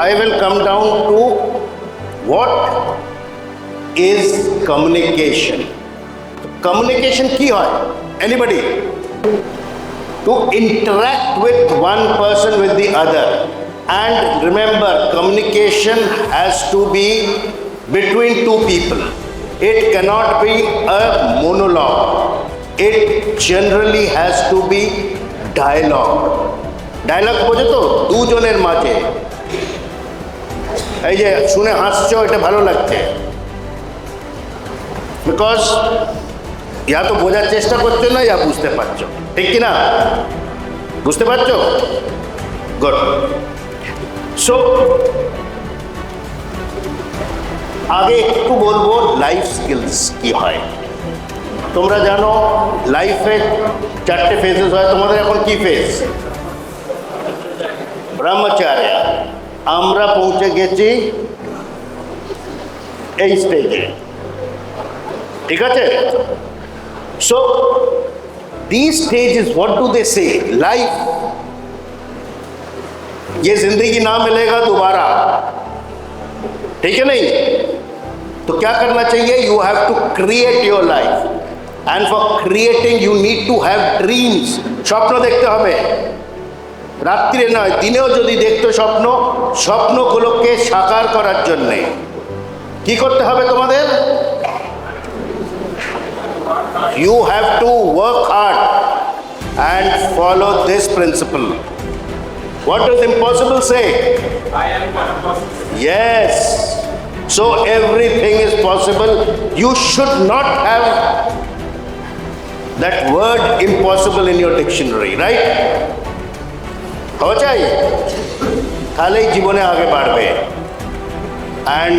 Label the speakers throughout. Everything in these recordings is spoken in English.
Speaker 1: I will come down to what is communication. Communication কি হয়? Anybody? To interact with one person with the other. And remember, communication has to be between two people. It cannot be a monologue. It generally has to be dialogue. Dialogue বোঝো তো? দুজনের মাঝে। এই যে শুনে হাসছো, এটা ভালো লাগছে। বিকজ ইয়া তো বোঝার চেষ্টা করছো না, ইয়া বুঝতে পারছো, ঠিক কি না? বুঝতে পারছো? গুড। সো আগে একটু বলবো লাইফ স্কিলস কি হয়। তোমরা জানো লাইফে 4টে ফেজেস হয়। তোমাদের এখন কি ফেজ? ব্রহ্মচার্য। আমরা পৌঁছে গেছি এই স্টেজে, ঠিক আছে? So these stages, what do they say? Life, ये जिंदगी ना मिलेगा दोबारा, ठीक है नहीं? तो क्या करना चाहिए? You have to create your life, and for creating you need to have dreams. স্বপ্ন দেখতে হবে, রাত্রে নয় দিনেও যদি দেখতে স্বপ্ন, স্বপ্নগুলোকে সাকার করার জন্যে কি করতে হবে তোমাদের? You have to work hard and follow this principle. What does impossible say?
Speaker 2: I am possible.
Speaker 1: Yes. So everything is possible. You should not have that word impossible in your dictionary, right? হওয়া চাই, তাহলেই জীবনে আগে বাড়বে। And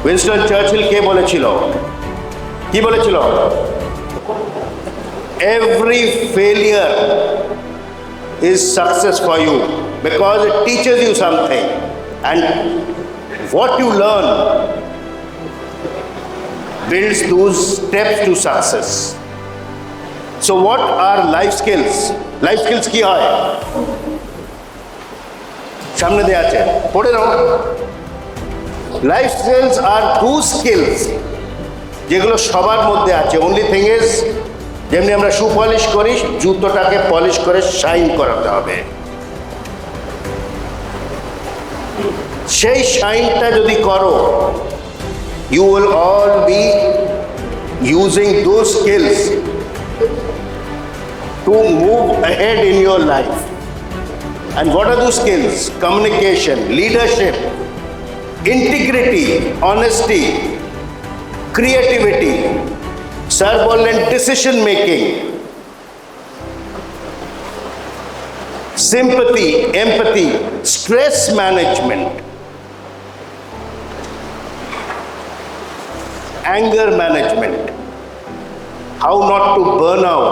Speaker 1: Winston Churchill কে বলেছিল? কি বলেছিল? Every failure is success for you because it teaches you something, and what you learn builds those steps to success. So what are life skills? Life skills কি হয়? সামনে দেয়া আছে, পড়ে নাও। Life skills are those skills যেগুলো সবার মধ্যে আছে। অনলি থিং ইজ, যেমনি আমরা শু পলিশ করি, জুতোটাকে পলিশ করে শাইন করাতে হবে। সেই শাইনটা যদি করো, you will all be using those skills to move ahead in your life. And what are those skills? Communication, leadership, integrity, honesty, creativity, sir বললেন decision making, sympathy, empathy, stress management, anger management, how not to burn out.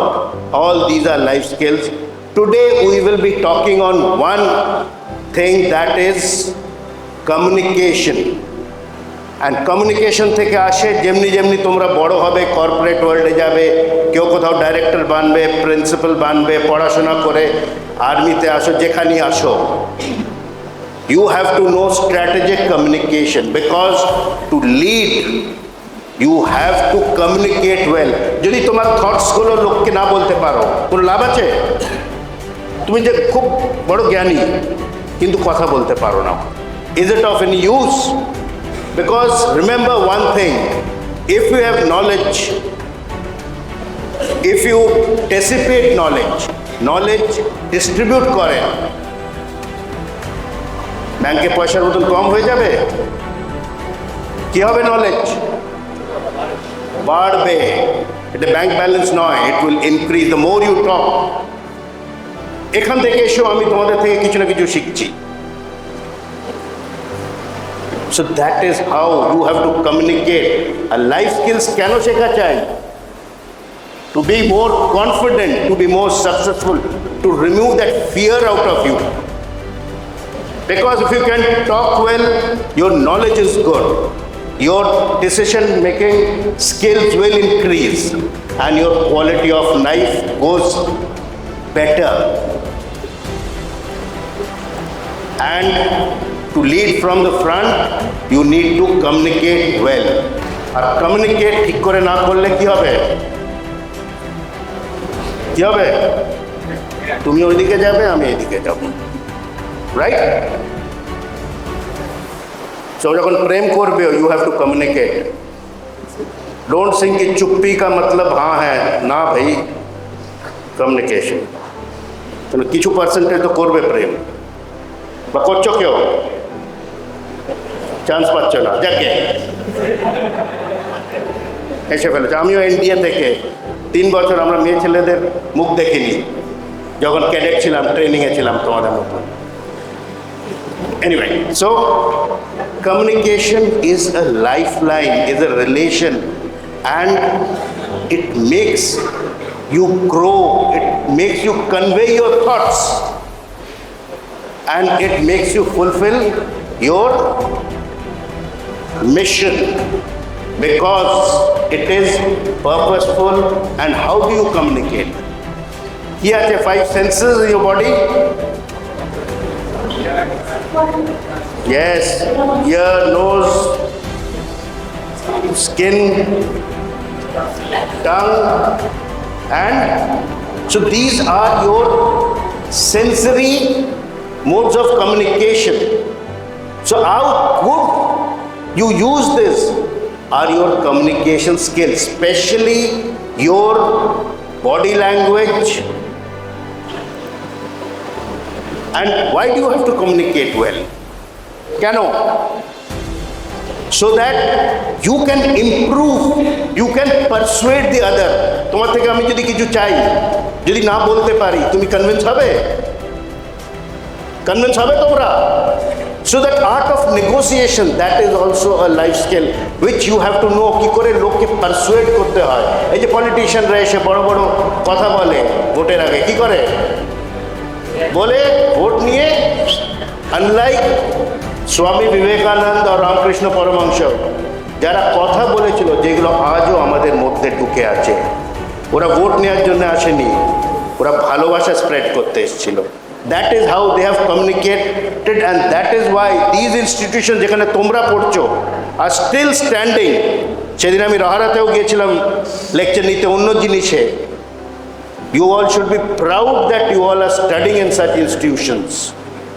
Speaker 1: All these are life skills. Today we will be talking on one thing, that is communication. And communication থেকে আসে, যেমনি যেমনি তোমরা বড় হবে, corporate ওয়ার্ল্ডে যাবে, কেউ কোথাও ডাইরেক্টর বানবে, প্রিন্সিপাল বানবে, পড়াশোনা করে আর্মিতে আসো, যেখানেই আসো, you have to know strategic communication, because to lead you have to communicate well. যদি তোমার থটসগুলো লোককে না বলতে পারো, কোনো লাভ আছে? তুমি যে খুব বড় জ্ঞানী কিন্তু কথা বলতে পারো না, is it of any use? Because remember one thing, if you have knowledge, if you dissipate knowledge distribute করেন, ব্যাংকে পয়সার মতন কম হয়ে যাবে, কি হবে? নলেজ বাড়বে। এটা ব্যাংক ব্যালেন্স নয়, it will increase the more you talk. এখান থেকে এসো, আমি তোমাদের থেকে কিছু না কিছু শিখছি। So that is how you have to communicate. And life skills কেন শেখা চাই? To be more confident, to be more successful, to remove that fear out of you. Because if you can talk well, your knowledge is good, your decision making skills will increase, and your quality of life goes better. and to lead from the front, you need to communicate well. আর communicate ঠিক করে না করলে কি হবে? কি হবে? তুমি ওইদিকে যাবে, আমি এদিকে যাব, রাইট? সো যখন প্রেম করবে, you have to communicate. Don't think कि चुप्पी का मतलब हाँ है ना भाई, कम्युनिकेशन। तो किछु परसेंटेज तो करबे प्रेम, বা করছো কেউ? চান্স পাচ্ছ না, যাকে এসে ফেলেছে। আমিও ইন্ডিয়া থেকে 3 বছর আমরা মেয়ে ছেলেদের মুখ দেখিনি, যখন ক্যাডেট ছিলাম, ট্রেনিংয়ে ছিলাম তোমাদের মতো। Anyway, so communication is a lifeline, is a relation, and it makes you grow, it makes you convey your thoughts, and it makes you fulfill your mission, because it is purposeful. And how do you communicate? Here are the 5 senses in your body. Yes, ear, nose, skin, tongue, and so these are your sensory modes of communication. So how would you use this? Are your communication skills, especially your body language. And why do you have to communicate well? Kano? So that you can improve, you can persuade the other. তোমার থেকে আমি যদি কিছু চাই, যদি না বলতে পারি, তুমি কনভিন্স হবে? কনভিন্স হবে তোমরা? So that art of negotiation, that is also a life skill which you have to know, কি করে লোককে পারসুয়েট করতে হয়। এই যে পলিটিশিয়ানরা এসে বড় বড় কথা বলে ভোটের আগে, কি করে? বলে ভোট নিয়ে, আনলাইক স্বামী বিবেকানন্দ আর রামকৃষ্ণ পরমহংস, যারা কথা বলেছিল যেগুলো আজও আমাদের মধ্যে ঢুকে আছে, ওরা ভোট নেওয়ার জন্য আসেনি, ওরা ভালোবাসা স্প্রেড করতে এসেছিল। That is how they have communicated, and that is why these institutions যেখানে তোমরা পড়ছো are still standing. সেদিন আমি রাহারাতেও গিয়েছিলাম লেকচার নিতে অন্য জিনিসে। You all should be proud that you all are studying in such institutions,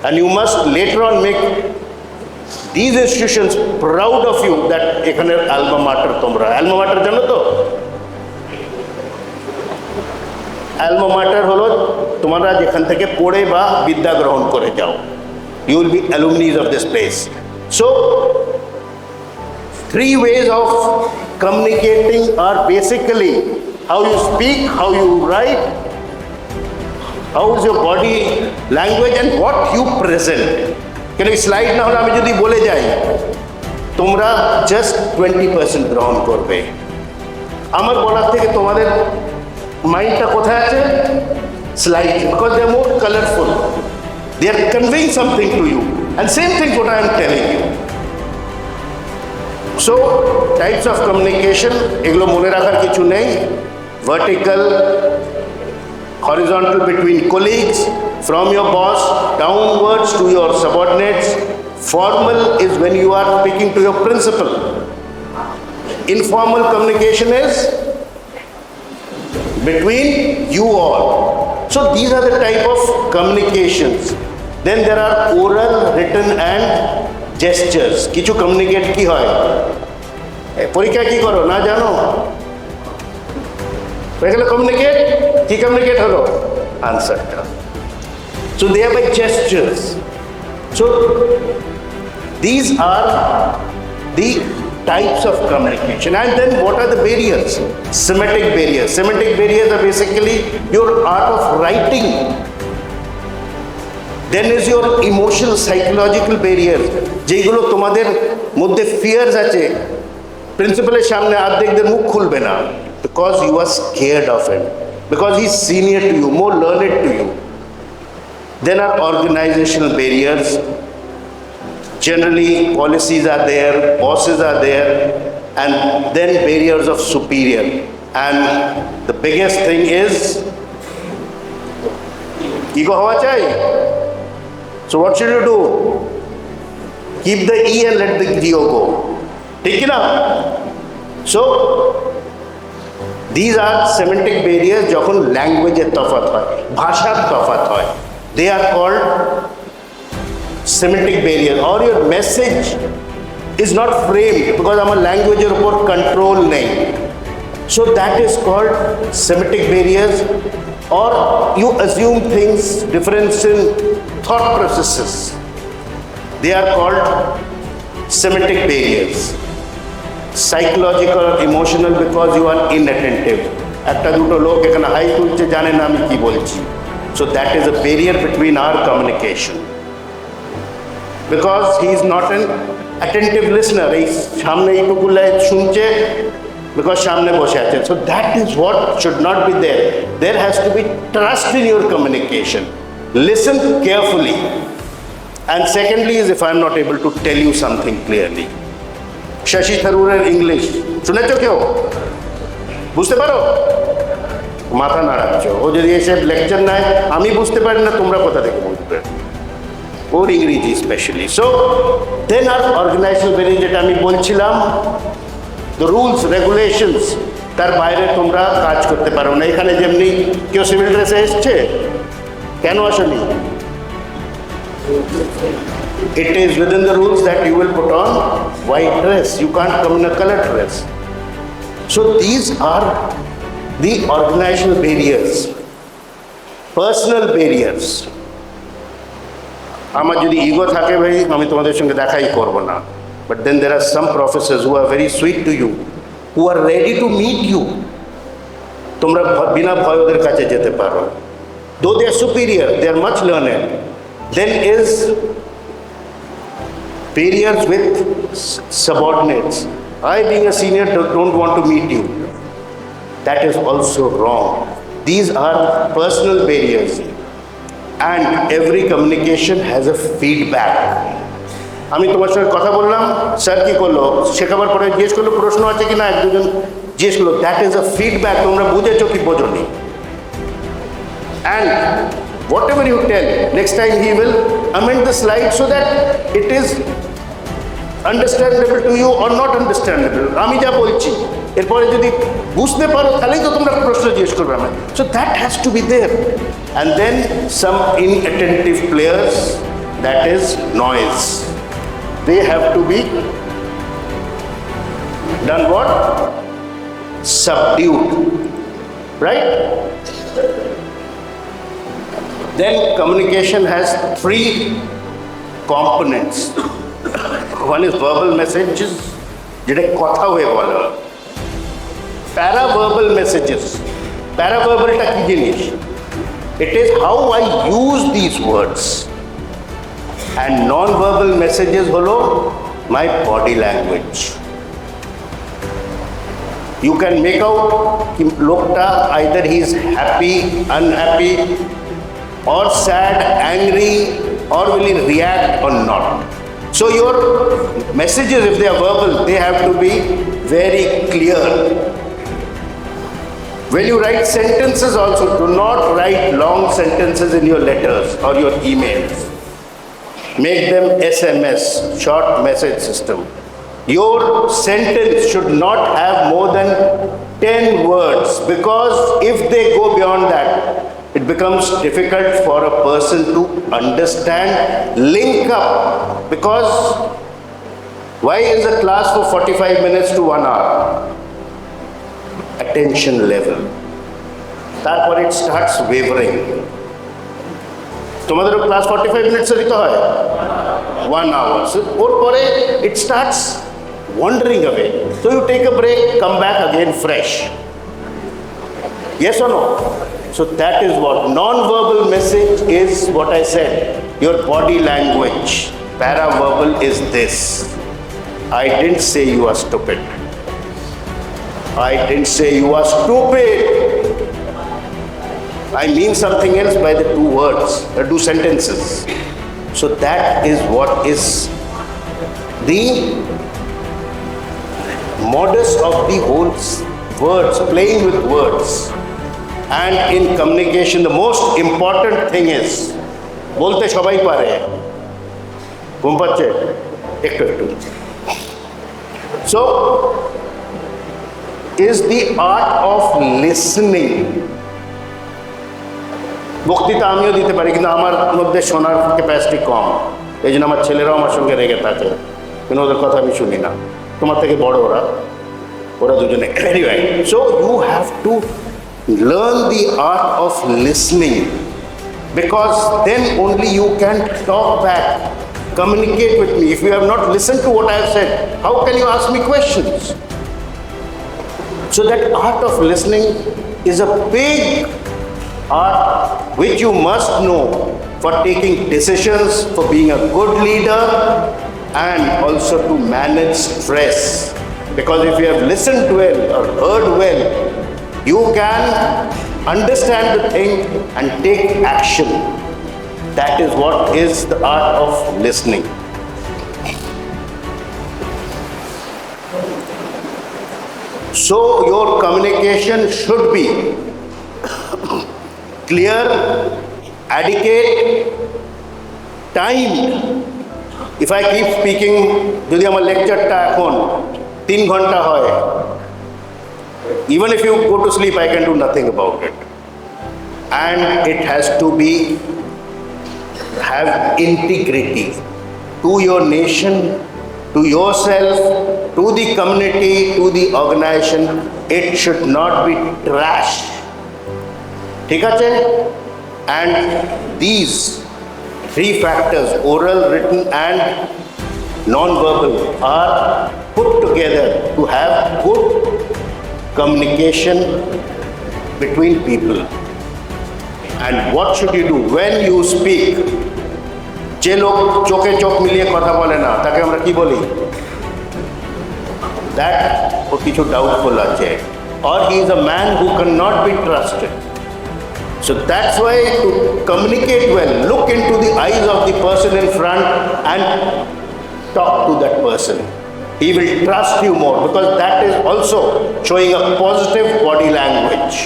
Speaker 1: and you must later on make these institutions proud of you that এখানের alma mater তোমরা। alma mater জানো তো? alma mater হলো তোমরা যেখান থেকে পড়ে বা বিদ্যা গ্রহণ করে যাও। You will be alumni of this place. So 3 ways of communicating are basically how you speak, how you write, how is your body language, and what you present. কেন স্লাইড না হলে আমি যদি বলে যাই, তোমরা জাস্ট 20% গ্রহণ করবে। আমার বলার থেকে তোমাদের মাইন্ডটা কোথায় আছে? Slide, because they are more colourful, they are conveying something to you, and same thing what I am telling you. So types of communication, এগুলো মনে রাখার কিছু নেই। Vertical, horizontal between colleagues, from your boss downwards to your subordinates. Formal is when you are speaking to your principal. Informal communication is between you all. So these are the type of communications. Then there are oral, written and gestures. Kichu communicate ki hoy? পরীক্ষা কি করো না জানো? এগুলো communicate, কি communicate হলো? আনসারটা। So they are by gestures. So these are the types of communication. And then what are the barriers? Semantic barriers. Semantic barriers are basically your art of writing. Then is your emotional, psychological barriers. যেগুলো তোমাদের মধ্যে fierce আছে, প্রিন্সিপালের সামনে অর্ধেকদের মুখ খুলবে না, because you are scared of him, because he is senior to you, more learned to you. Then are organizational barriers. Generally, policies are there, bosses are there, and then barriers of superior. And the biggest thing is ego howa chai. So what should you do? Keep the E and let the Geo go. ठीक है ना? So these are semantic barriers যখন ল্যাঙ্গুয়েজের তফাৎ হয়, ভাষার তফাৎ হয়. They are called semantic barriers. Or your message is not framed because আমার ল্যাঙ্গুয়েজের উপর কন্ট্রোল নেই. So that is called semantic barriers. Or you assume things, difference in thought processes. They are called semantic barriers. Psychological or emotional because you are inattentive. একটা দুটো লোক এখানে high তুলছে, জানে না আমি কি বলছি. So that is a barrier between our communication. Because he is not an attentive listener. এই সামনে এইটুকু শুনছে because সামনে বসে আছে. So that is what should not be there. There has to be trust in your communication. Listen carefully. And secondly is if I am not able to tell you something clearly. Shashi Tharurer English. শুনেছো কেউ? বুঝতে পারো? মাথা নাড়াচ্ছ। ও যদি এসে lecture নেয়, আমি বুঝতে পারি না, তোমরা কোথা থেকে বুঝবে? ওর ইংরেজি স্পেশালি। সো দেন আর অর্গানাইজেশনাল ভেরিয়েন্ট যেটা আমি বলছিলাম, দ্য রুলস রেগুলেশনস, তার বাইরে তোমরা কাজ করতে পারো না। এখানে যেমনি কেউ সিভিল ড্রেসে এসছে, কেন আসেনি? It is within the rules that you will put on white dress. You can't come in a colored dress. So these are the organizational barriers, personal barriers. আমার যদি ইগো থাকে ভাই, আমি তোমাদের সঙ্গে দেখাই করব না। But then there are some professors who are very sweet to you, who are ready to meet you. তোমরা বিনা ভয় ওদের কাছে যেতে পারো। Though they are superior, they are much learned. Then is barriers with subordinates. I being a senior don't want to meet you. That is also wrong. These are personal barriers. And every communication has a feedback. আমি তোমার সঙ্গে কথা বললাম, sir কি করলো, শেখাবার পরে জিজ্ঞেস করলো প্রশ্ন আছে কি না, এক দুজন জিজ্ঞেস করলো, দ্যাট ইজ আ ফিডব্যাক। তোমরা বুঝেছো কি বোঝোনি? And whatever you tell, next time he will amend the slide so that it is understandable to you or not understandable. আমি যা বলছি এরপরে যদি বুঝতে পারো তাহলেই তো তোমরা প্রশ্ন জিজ্ঞেস করবে আমার। So that has to be there. And then some inattentive players, that is noise. They have to be done what? Subdued. Right? Then communication has three components. One is verbal messages, যেটা কথা হয়ে বলা। Paraverbal messages. Paraverbalটা কি জিনিস? It is how I use these words. And non-verbal messages হলো my body language. You can make out कि लोकটা either he is happy, unhappy, or sad, angry, or will he react or not. So your messages, if they are verbal, they have to be very clear. When you write sentences also, do not write long sentences in your letters or your emails. Make them SMS, short message system. Your sentence should not have more than 10 words, because if they go beyond that, it becomes difficult for a person to understand, link up. Because why is a class for 45 minutes to 1 hour? Attention level. তারপর it starts wavering. তোমাদেরও class 45 minutes এ দিতে হয় 1 hour. So ওর পরে it starts wandering away. So you take a break, come back again fresh. Yes or no? So that is what non-verbal message is. What I said, your body language. Paraverbal is this: I didn't say you are stupid. I didn't say you are stupid. I mean something else by the two words, the two sentences. So that is what is the modus of the whole words, playing with words. And in communication, the most important thing is, bolte shobai pare, ঘুম পাচ্ছে একটু একটু so is the art of listening. বক্তৃতা আমিও দিতে পারি কিন্তু আমার মধ্যে শোনার ক্যাপাসিটি কম, এই জন্য আমার ছেলেরাও আমার সঙ্গে রেগে থাকে, কিন্তু ওদের কথা আমি শুনি না, তোমার থেকে বড় ওরা দুজনে। Anyway, so you have to learn the art of listening, because then only you can talk back, communicate with me. If you have not listened to what I have said, how can you ask me questions? So that art of listening is a big art which you must know for taking decisions, for being a good leader, and also to manage stress. Because if you have listened well or heard well, you can understand the thing and take action. That is what is the art of listening. So your communication should be clear, adequate, timed. If I keep speaking, যদি আমার লেকচারটা এখন 3 ঘন্টা হয়, even if you go to sleep, I can do nothing about it. And it has to have integrity to your nation, to yourself, to the community, to the organization. It should not be trash. ঠিক আছে? And these 3 factors, oral, written and non-verbal, are put together to have good communication between people. And what should you do when you speak? যে লোক চোখে চোখ মিলিয়ে কথা বলে না, তাকে আমরা কি বলি? That ও কিছু ডাউটফুল আছে, or he is a man who cannot be trusted. So that's why to communicate well, look into the eyes of the person in front and talk to that person. He will trust you more, because that is also showing a positive body language.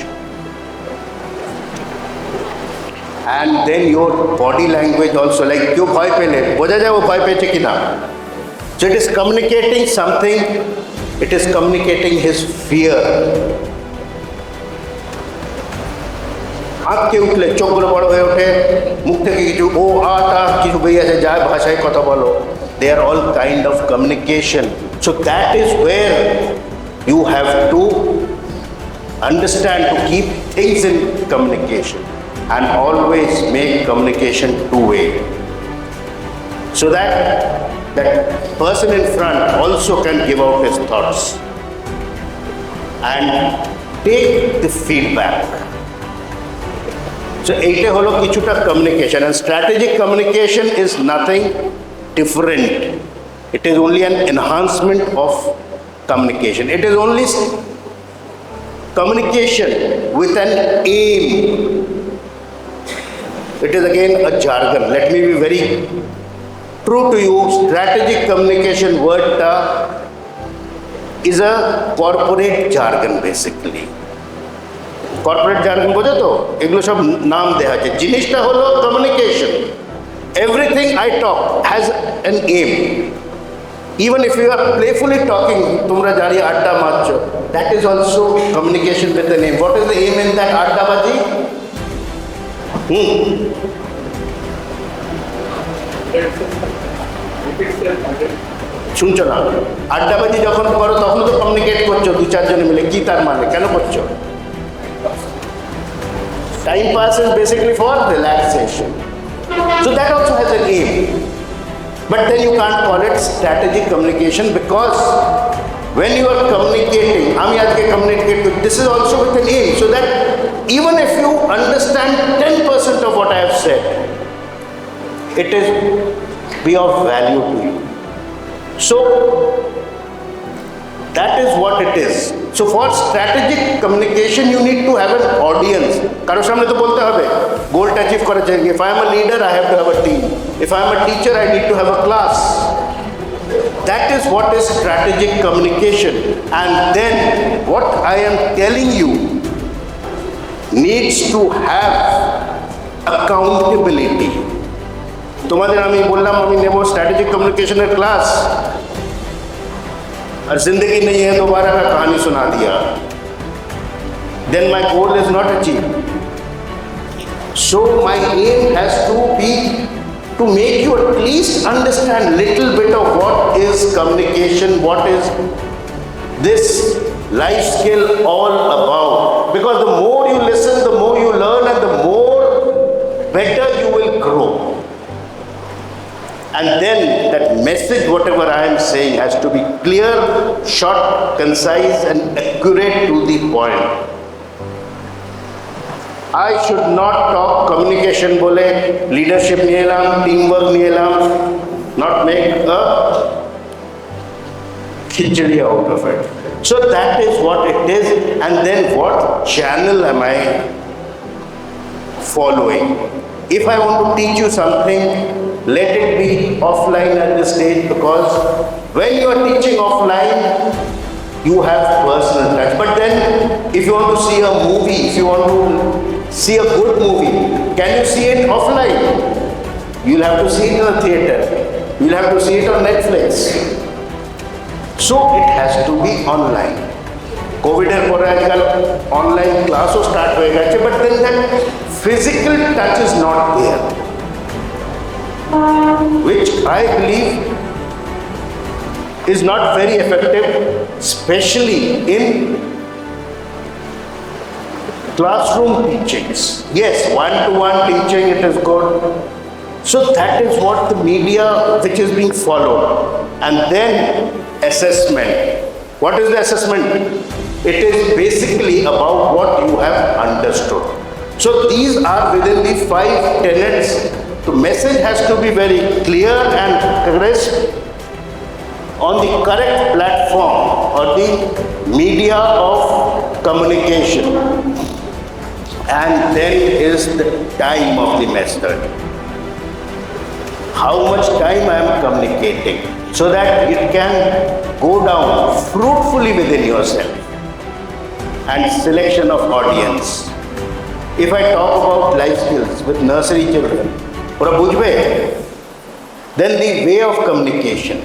Speaker 1: And then your body language also, like you bhoy pele, boja jay wo bhoy peche ki na. So it is communicating something, it is communicating his fear. আঁককে উঠলে চোখগুলো বড় হয়ে ওঠে, মুখ থেকে কিছু ও আটা কিছু বেরিয়ে আসে, যায় ভাষায় কথা বলো। They are all kind of communication. So that is where you have to understand to keep things in communication and always make communication two-way, so that that person in front also can give out his thoughts and take the feedback. So এইটা হলো কিছুটা communication, and strategic communication is nothing different. It is only an enhancement of communication. It is only communication with an aim. It is again a jargon. Let me be very true to you. Strategic communication word is a corporate jargon basically. Corporate jargon বোঝো তো, এগুলো সব নাম দেওয়া আছে। জিনিসটা হলো communication. Everything I talk has an aim. Even if you are playfully talking, তোমরা দাঁড়িয়ে আড্ডা মারছো, that is also communication with an aim. What is the aim in that আড্ডাবাজি? শুনছো না? আড্ডাবাজি যখন করো তখন তো কমিউনিকেট করছো 2-4 জনে মিলে, কি তার মানে, কেন করছো? Time pass is basically for relaxation. So that also has an aim. But then you can't call it strategic communication, because when you are communicating, আমি আজকে communicate with, this is also with an aim, so that even if you understand 10% of what I have said, it is be of value to you. So that is what it is. So for strategic communication, you need to have an audience. কারোর সামনে তো বলতে হবে, গোলটা achieve করার জন্য। If I am a leader, I have to have a team. If I am a teacher, I need to have a class. That is what is strategic communication. And then what I am telling you needs to have accountability. তোমাদের আমি বললাম আমি নেব strategic कम्युनिकेशनের class और जिंदगी नहीं है दोबारा का कहानी सुना दिया, then my goal is not achieved. So my aim has to be to make you at least understand little bit of what is communication, what is this life skill all about. Because the more you listen, the more you learn, and the more better you will grow. And then that message, whatever I am saying, has to be clear, short, concise, and accurate to the point. I should not talk communication bole, leadership niye elam, teamwork niye elam, not make a khichdi out of it. So that is what it is, and then what channel am I following? If I want to teach you something, let it be offline at this stage, because when you are teaching offline, you have personal touch. But then, if you want to see a movie, if you want to see a good movie, can you see it offline? You'll have to see it in a theater. You'll have to see it on Netflix. So it has to be online. COVID er pore ajkal online class start hoye gache, but then that physical touch is not there, which I believe is not very effective, especially in classroom teachings. Yes, one-to-one teaching, it is good. So that is what the media which is being followed. And then assessment. What is the assessment? It is basically about what you have understood. So these are within the 5 tenets. The message has to be very clear and crisp on the correct platform or the media of communication. And then is the time of the method. How much time I am communicating, so that it can go down fruitfully within yourself. And selection of audience. If I talk about life skills with nursery children, then the way of communication.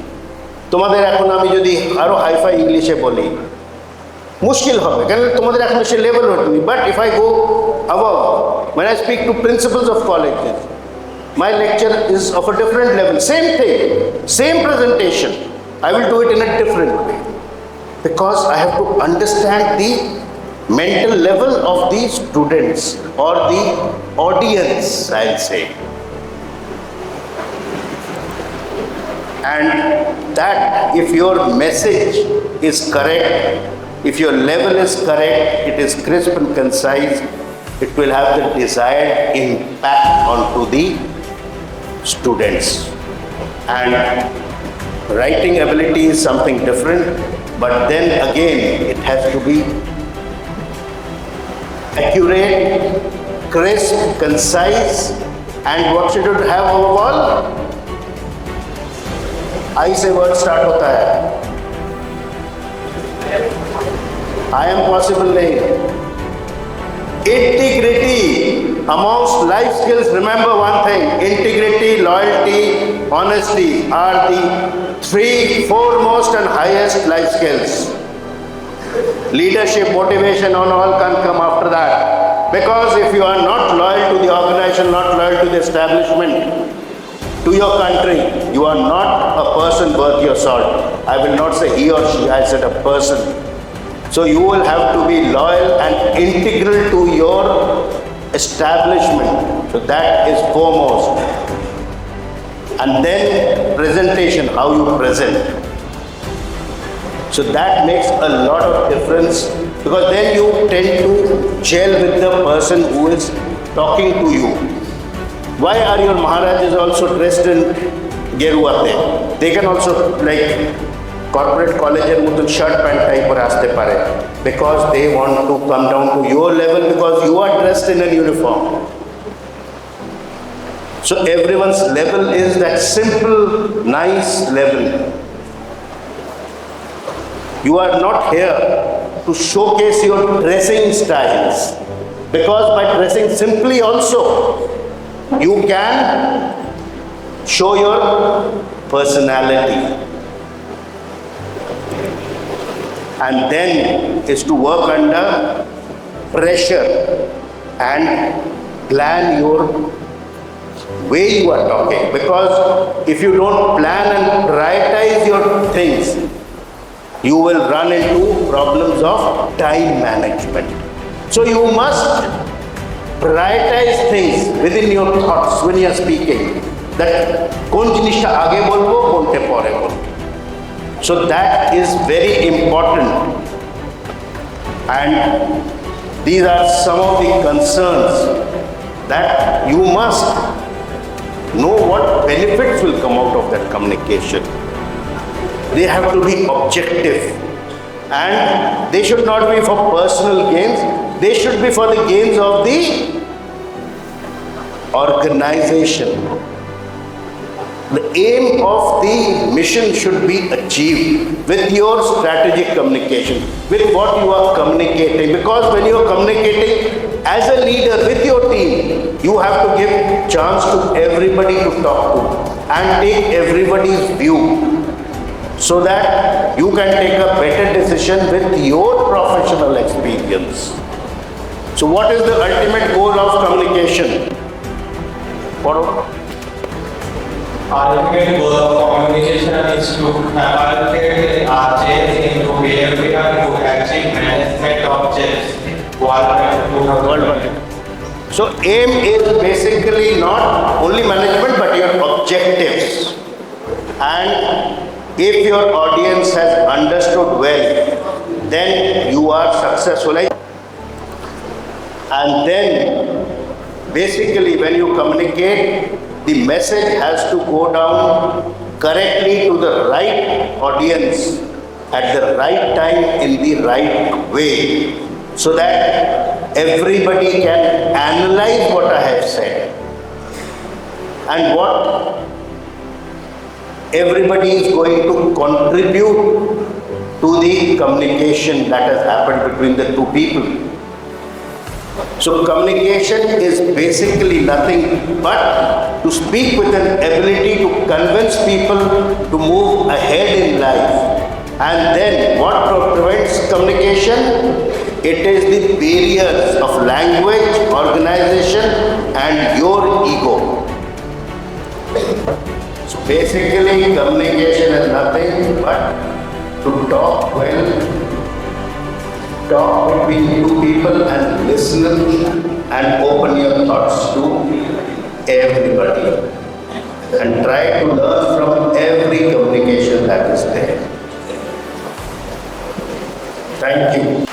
Speaker 1: তোমাদের এখন আমি যদি আরো hi fi ইংলিশে বলি মুশকিল হবে, কারণ তোমাদের এখন সে লেভেল হয়নি। But if I go above, when I speak to principals of colleges, my lecture is of a different level. Same thing, same presentation, I will do it in a different way, because I have to understand the mental level of the students or the audience, I'll say. And that if your message is correct, if your level is correct, it is crisp and concise, it will have the desired impact onto the students. And writing ability is something different, but then again it has to be accurate, crisp, concise, and what should it have overall? I से word start होता है, I am possible नहीं. Integrity amongst life skills. Remember one thing: integrity, loyalty, honesty are the 3 foremost and highest life skills. Leadership, motivation, and all can come after that. Because if you are not loyal to the organization, not loyal to the establishment, to your country, you are not a person worth your salt. I will not say he or she, I said a person. So you will have to be loyal and integral to your establishment. So that is foremost. And then presentation, how you present. So that makes a lot of difference, because then you tend to gel with the person who is talking to you. Why are your Maharajas also dressed in geruate? They can also, like corporate collegeর মতন shirt pant type করে আসতে পারে, because they want to come down to your level, because you are dressed in a uniform. So everyone's level is that simple, nice level. You are not here to showcase your dressing styles, because by dressing simply also, you can show your personality. And then is to work under pressure and plan your way you are talking. Because if you don't plan and prioritize your things, you will run into problems of time management. So you must prioritize things within your thoughts when you are speaking. That kon jinishta aage bolbo, konte pore bolbo. So that is very important. And these are some of the concerns that you must know what benefits will come out of that communication. They have to be objective, and they should not be for personal gains. They should be for the gains of the organization. The aim of the mission should be achieved with your strategic communication, with what you are communicating. Because when you are communicating as a leader with your team, you have to give chance to everybody to talk to and take everybody's view, so that you can take a better decision with your professional experience. So what is the ultimate goal of communication?
Speaker 2: Our ultimate goal of communication is to allocate our change into behavior to achieve management objectives.
Speaker 1: So aim is basically not only management but your objectives. And if your audience has understood well, then you are successful. And then basically when you communicate, the message has to go down correctly to the right audience at the right time in the right way, so that everybody can analyze what I have said and what everybody is going to contribute to the communication that has happened between the two people. So communication is basically nothing but to speak with an ability to convince people to move ahead in life. And then what prevents communication? It is the barriers of language, organization, and your ego. So basically communication is nothing but to talk well, talk between two people and listen and open your thoughts to everybody and try to learn from every communication that is there. Thank you.